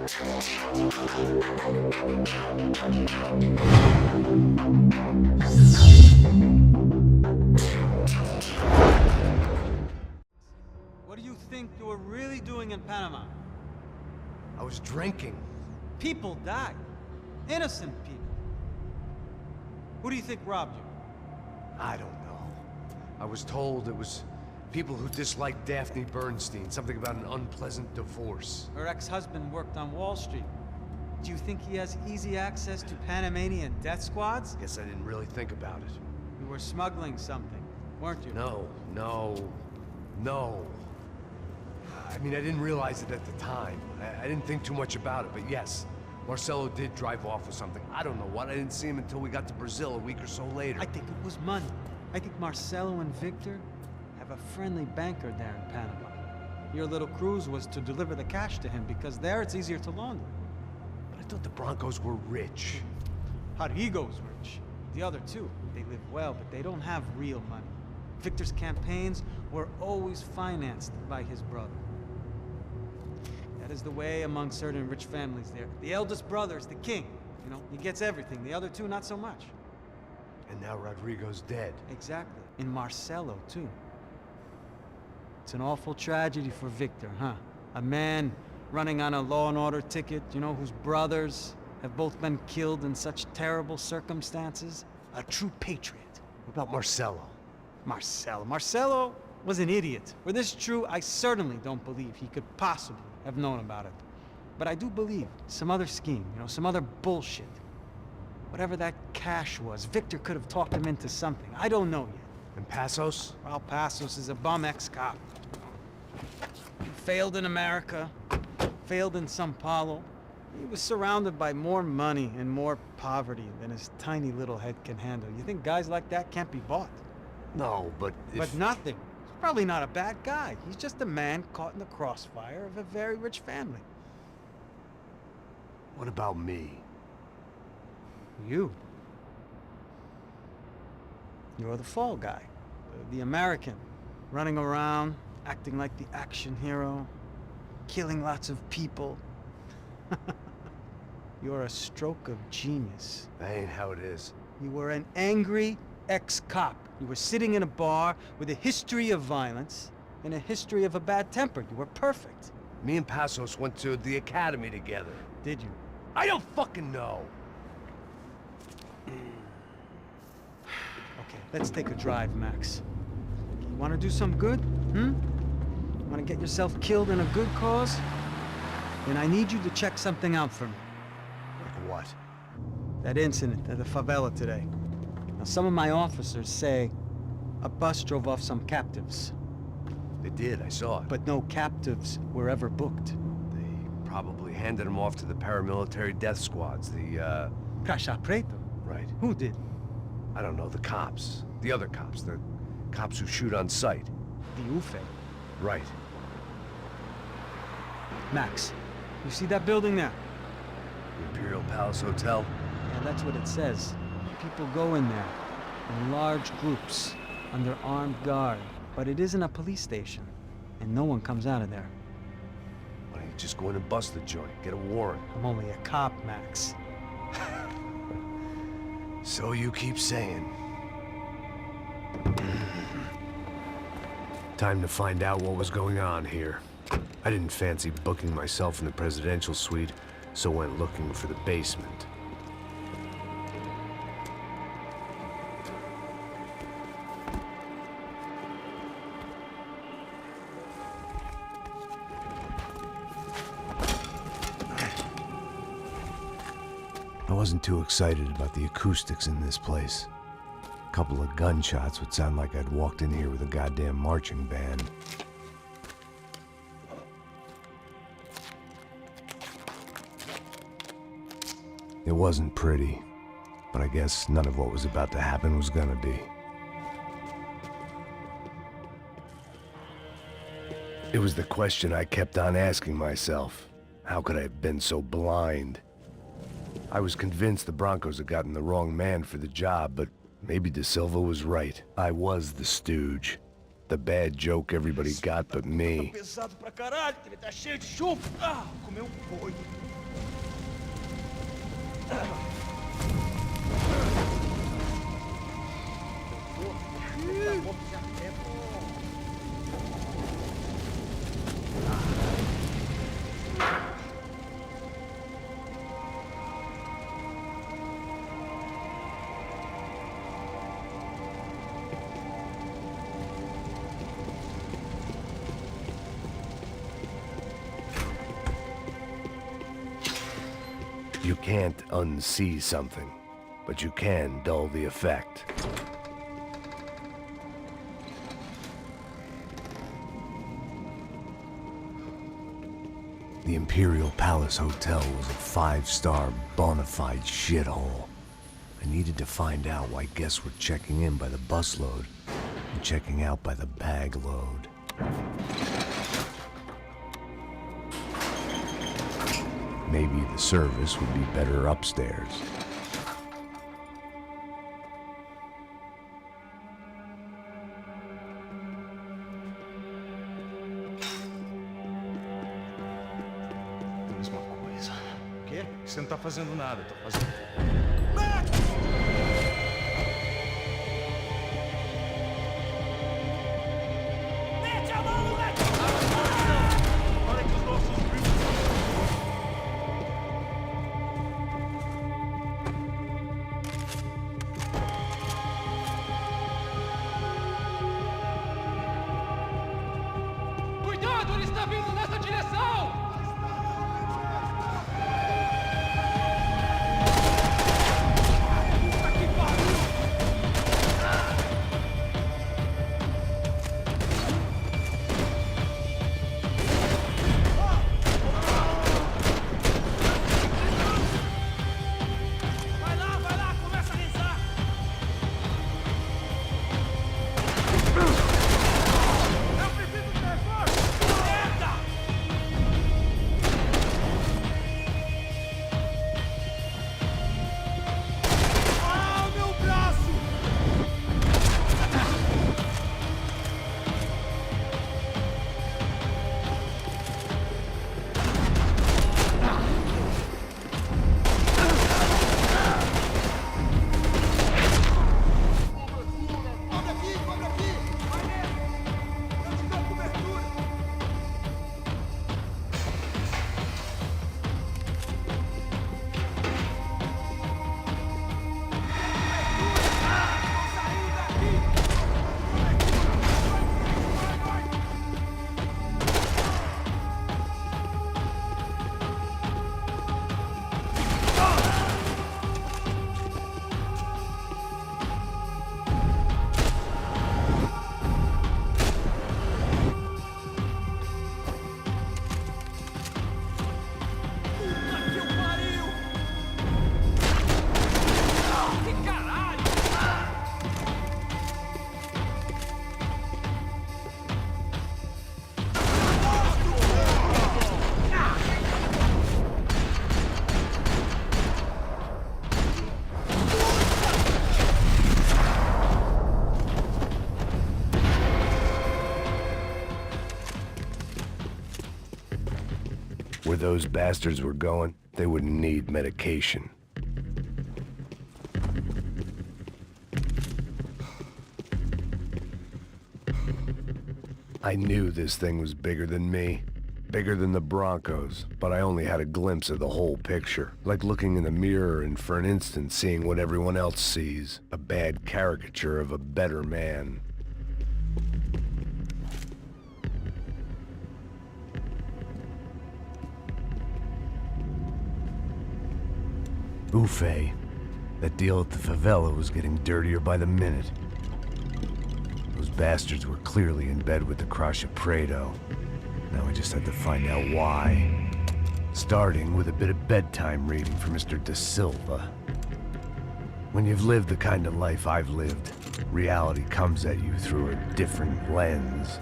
What do you think you were really doing in Panama? I was drinking. People died. Innocent people. Who do you think robbed you? I don't know. I was told it was people who disliked Daphne Bernstein, something about an unpleasant divorce. Her ex-husband worked on Wall Street. Do you think he has easy access to Panamanian death squads? Guess I didn't really think about it. You were smuggling something, weren't you? No. I mean, I didn't realize it at the time. I didn't think too much about it, but yes, Marcelo did drive off with something. I don't know what. I didn't see him until we got to Brazil a week or so later. I think it was money. I think Marcelo and Victor have a friendly banker there in Panama. Your little cruise was to deliver the cash to him because there it's easier to launder. But I thought the Broncos were rich. Rodrigo's rich. The other two, they live well, but they don't have real money. Victor's campaigns were always financed by his brother. That is the way among certain rich families there. The eldest brother is the king. You know, he gets everything. The other two, not so much. And now Rodrigo's dead. Exactly. And Marcelo, too. It's an awful tragedy for Victor, huh? A man running on a law and order ticket, you know, whose brothers have both been killed in such terrible circumstances. A true patriot. What about Marcelo? Marcelo was an idiot. Were this true, I certainly don't believe he could possibly have known about it. But I do believe some other scheme, you know, some other bullshit. Whatever that cash was, Victor could have talked him into something. I don't know yet. And Passos? Well, Passos is a bum ex-cop. He failed in America, failed in Sao Paulo. He was surrounded by more money and more poverty than his tiny little head can handle. You think guys like that can't be bought? No, but if... But nothing. He's probably not a bad guy. He's just a man caught in the crossfire of a very rich family. What about me? You. You're the fall guy. The American. Running around, acting like the action hero. Killing lots of people. You're a stroke of genius. That ain't how it is. You were an angry ex-cop. You were sitting in a bar with a history of violence and a history of a bad temper. You were perfect. Me and Passos went to the academy together. Did you? I don't fucking know. Okay, let's take a drive, Max. You want to do some good? Want to get yourself killed in a good cause? Then I need you to check something out for me. Like what? That incident at the favela today. Now, some of my officers say a bus drove off some captives. They did, I saw it. But no captives were ever booked. They probably handed them off to the paramilitary death squads, the, Caixa Preto? Right. Who did? I don't know, the cops. The other cops, the cops who shoot on sight. The UFE. Right. Max, you see that building there? The Imperial Palace Hotel? Yeah, that's what it says. People go in there, in large groups, under armed guard. But it isn't a police station, and no one comes out of there. Why don't you just go in and bust the joint, get a warrant? I'm only a cop, Max. So you keep saying. Time to find out what was going on here. I didn't fancy booking myself in the presidential suite, so went looking for the basement. I wasn't too excited about the acoustics in this place. A couple of gunshots would sound like I'd walked in here with a goddamn marching band. It wasn't pretty, but I guess none of what was about to happen was gonna be. It was the question I kept on asking myself. How could I have been so blind? I was convinced the Broncos had gotten the wrong man for the job, but maybe De Silva was right. I was the stooge. The bad joke everybody got but me. You can't unsee something, but you can dull the effect. The Imperial Palace Hotel was a 5-star bona fide shithole. I needed to find out why guests were checking in by the busload and checking out by the bag load. Maybe the service would be better upstairs. Mesma coisa. O quê? Você não tá fazendo nada, tá fazendo... Cuidado, ele está vindo nessa direção! Vai lá, começa a rezar! Eu preciso de reforço! Merda! Ah, meu braço! Cobre aqui! Vai nele! Eu te dou cobertura! Saindo daqui! Puta que o pariu! Que caralho! Where those bastards were going, they wouldn't need medication. I knew this thing was bigger than me, bigger than the Broncos, but I only had a glimpse of the whole picture, like looking in the mirror and for an instant seeing what everyone else sees, a bad caricature of a better man. Buffet. That deal at the favela was getting dirtier by the minute. Those bastards were clearly in bed with the Crusher Prado. Now we just had to find out why. Starting with a bit of bedtime reading for Mr. Da Silva. When you've lived the kind of life I've lived, reality comes at you through a different lens.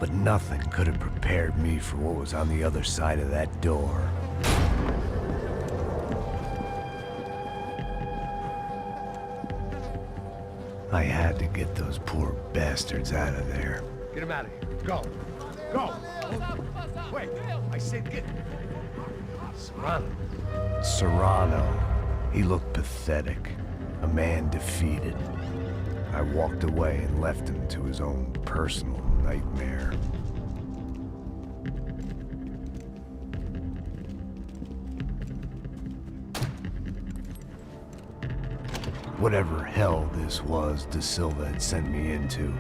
But nothing could have prepared me for what was on the other side of that door. I had to get those poor bastards out of there. Get him out of here. Go. Go. Wait. I said get... Serrano. Serrano. He looked pathetic. A man defeated. I walked away and left him to his own personal nightmare. Whatever hell this was Da Silva had sent me into,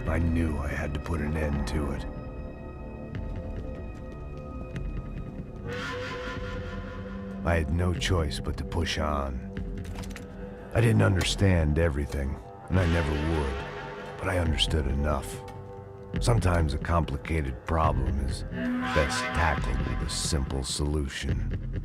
I knew I had to put an end to it. I had no choice but to push on. I didn't understand everything, and I never would, but I understood enough. Sometimes a complicated problem is best tackled with a simple solution.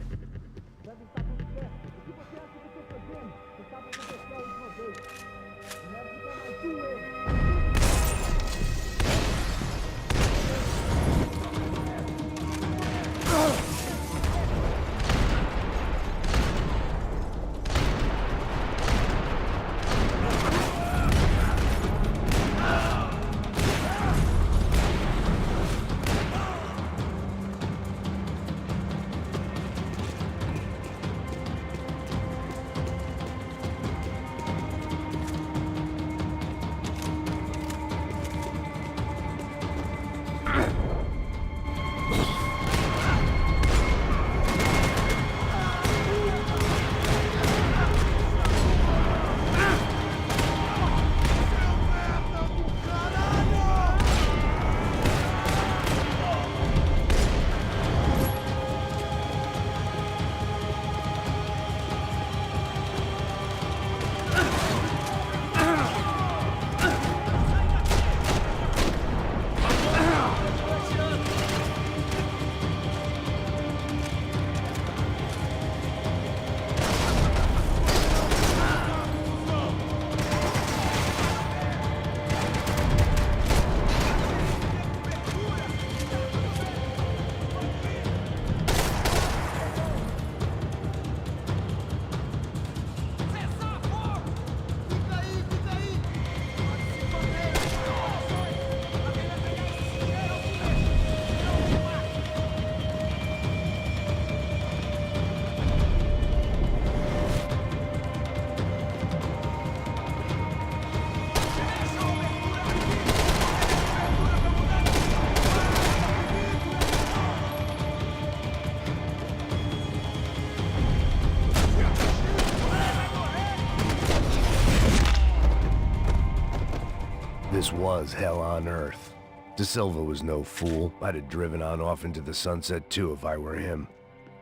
This was hell on earth. De Silva was no fool. I'd have driven on off into the sunset too if I were him.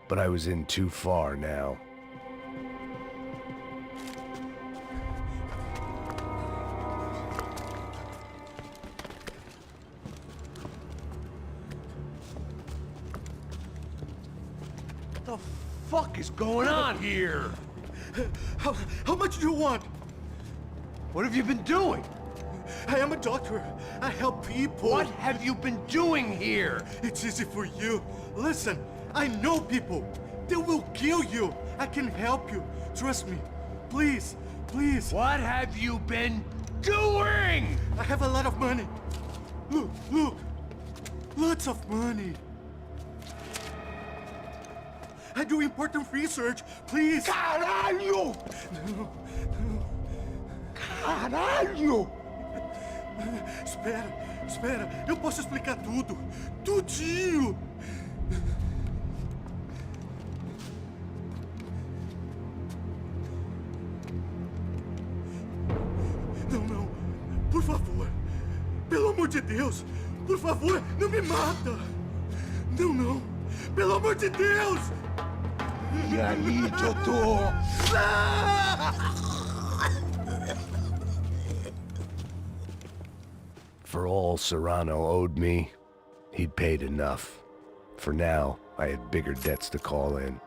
But I was in too far now. What the fuck is going on here? How much do you want? What have you been doing? I am a doctor. I help people. What have you been doing here? It's easy for you. Listen, I know people. They will kill you. I can help you. Trust me. Please, please. What have you been doing? I have a lot of money. Look, look. Lots of money. I do important research. Please. Caralho! No, no. Caralho! Espera, espera. Eu posso explicar tudo. Tudinho. Não, não. Por favor. Pelo amor de Deus. Por favor, não me mata. Não, não. Pelo amor de Deus. E aí, doutor? For all Serrano owed me, he'd paid enough. For now, I had bigger debts to call in.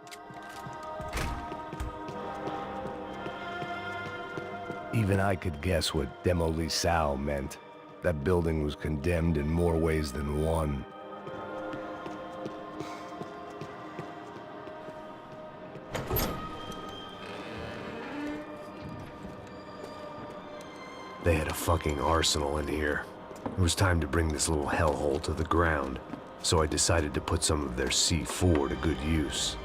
Even I could guess what demolissao meant. That building was condemned in more ways than one. They had a fucking arsenal in here. It was time to bring this little hellhole to the ground, so I decided to put some of their C4 to good use.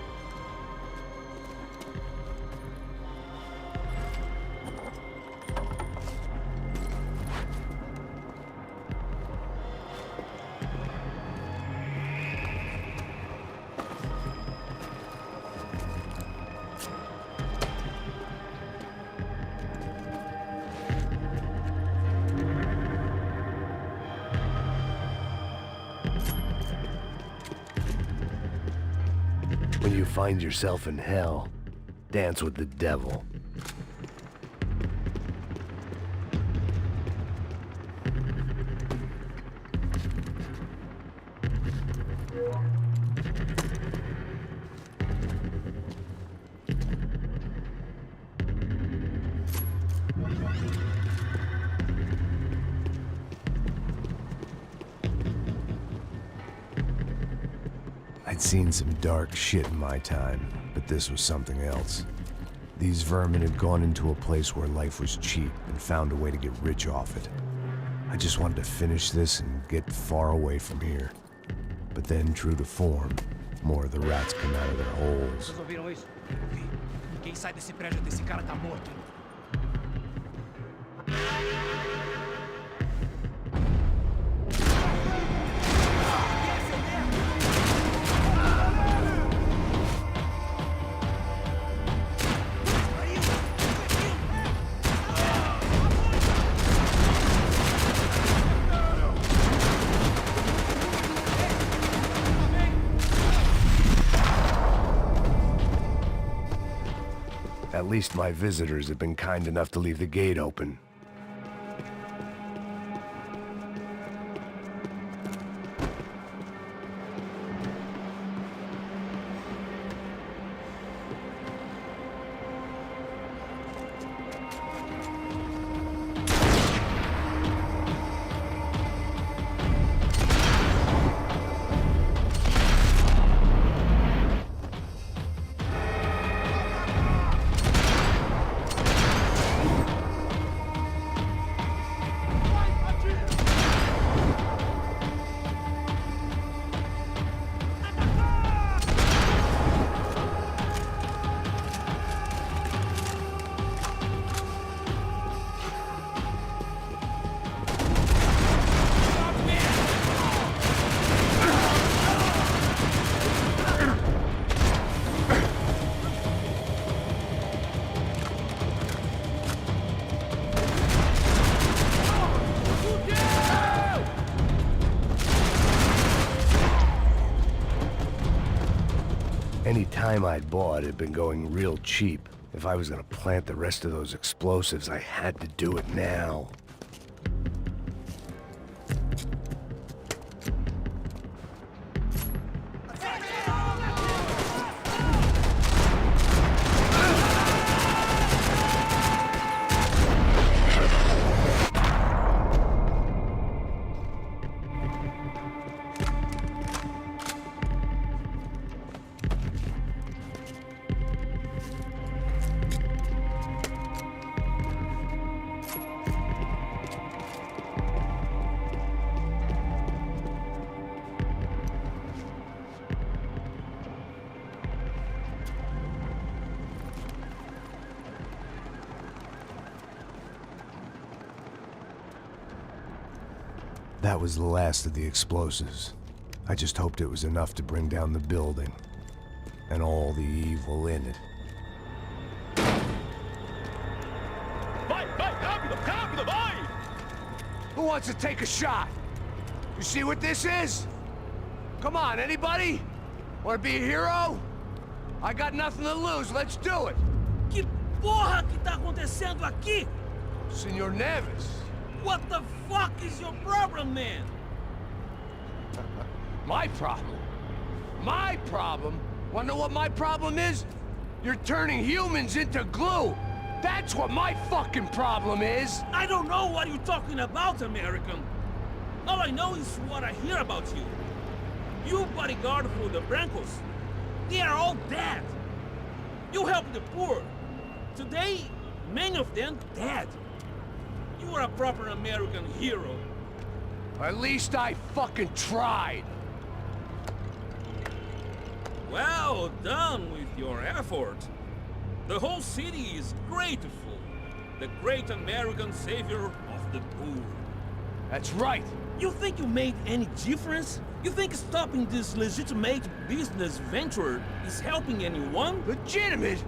When you find yourself in hell, dance with the devil. I'd seen some dark shit in my time, but this was something else. These vermin had gone into a place where life was cheap and found a way to get rich off it. I just wanted to finish this and get far away from here. But then, true to form, more of the rats come out of their holes. Vocês ouviram isso? Quem sai desse prédio desse cara tá morto. At least my visitors have been kind enough to leave the gate open. Any time I'd bought had been going real cheap. If I was gonna plant the rest of those explosives, I had to do it now. That was the last of the explosives. I just hoped it was enough to bring down the building. And all the evil in it. Vai, rápido, rápido, vai! Who wants to take a shot? You see what this is? Come on, anybody? Want to be a hero? I got nothing to lose, let's do it! Que porra que tá acontecendo aqui? Senor Neves. What the fuck is your problem, man? My problem? My problem? Wanna know what my problem is? You're turning humans into glue! That's what my fucking problem is! I don't know what you're talking about, American. All I know is what I hear about you. You bodyguard for the Brancos. They are all dead. You help the poor. Today, many of them dead. You are a proper American hero. At least I fucking tried. Well done with your effort. The whole city is grateful. The great American savior of the poor. That's right. You think you made any difference? You think stopping this legitimate business venture is helping anyone? Legitimate?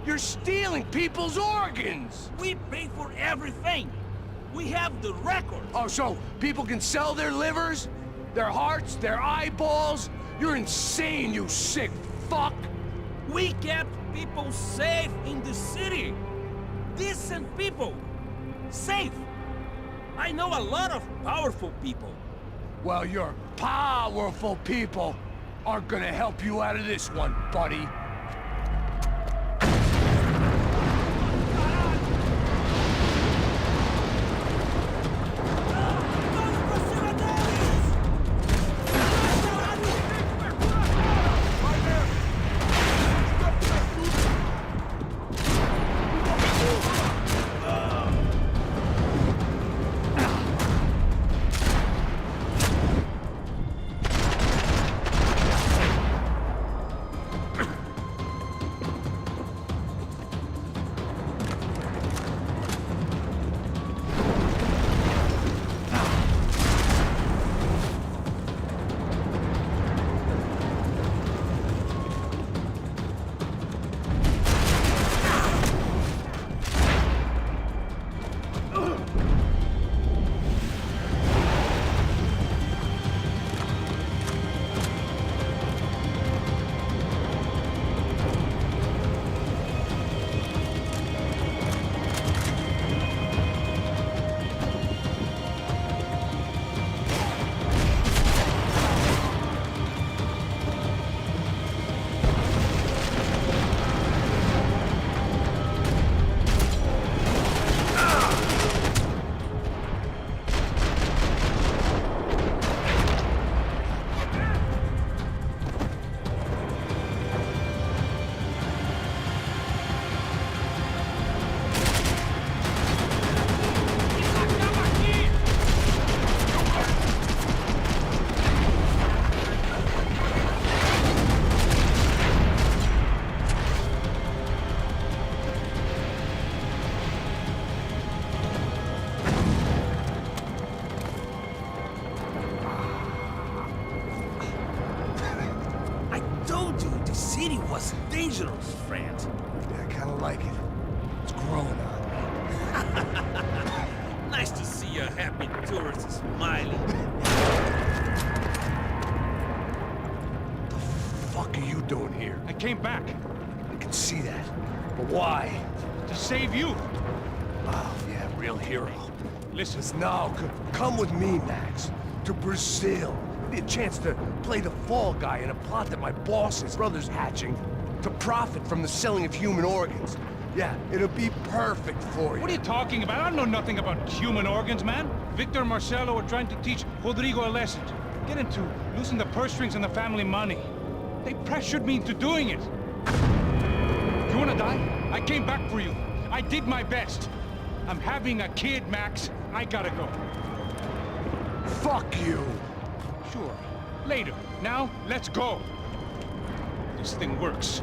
You're stealing people's organs! We pay for everything. We have the record. Oh, so people can sell their livers, their hearts, their eyeballs? You're insane, you sick fuck? We kept people safe in the city. Decent people. Safe. I know a lot of powerful people. Well, your powerful people aren't gonna help you out of this one, buddy. was dangerous, friend. Yeah, I kinda like it. It's growing on me. Nice to see a happy tourist smiling. The fuck are you doing here? I came back I can see that. But why? to save you. Oh, yeah, real hero. Listen, Now, come with me, Max. To Brazil. Be a chance to play the fall guy in a plot that my boss's brother's hatching to profit from the selling of human organs. Yeah, it'll be perfect for you. what are you talking about? I know nothing about human organs, man. Victor and Marcelo are trying to teach Rodrigo a lesson. Get him to loosen the purse strings on the family money. They pressured me into doing it. You wanna die? I came back for you. I did my best. I'm having a kid, Max. I gotta go. Fuck you! Sure. Later. Now, let's go. This thing works.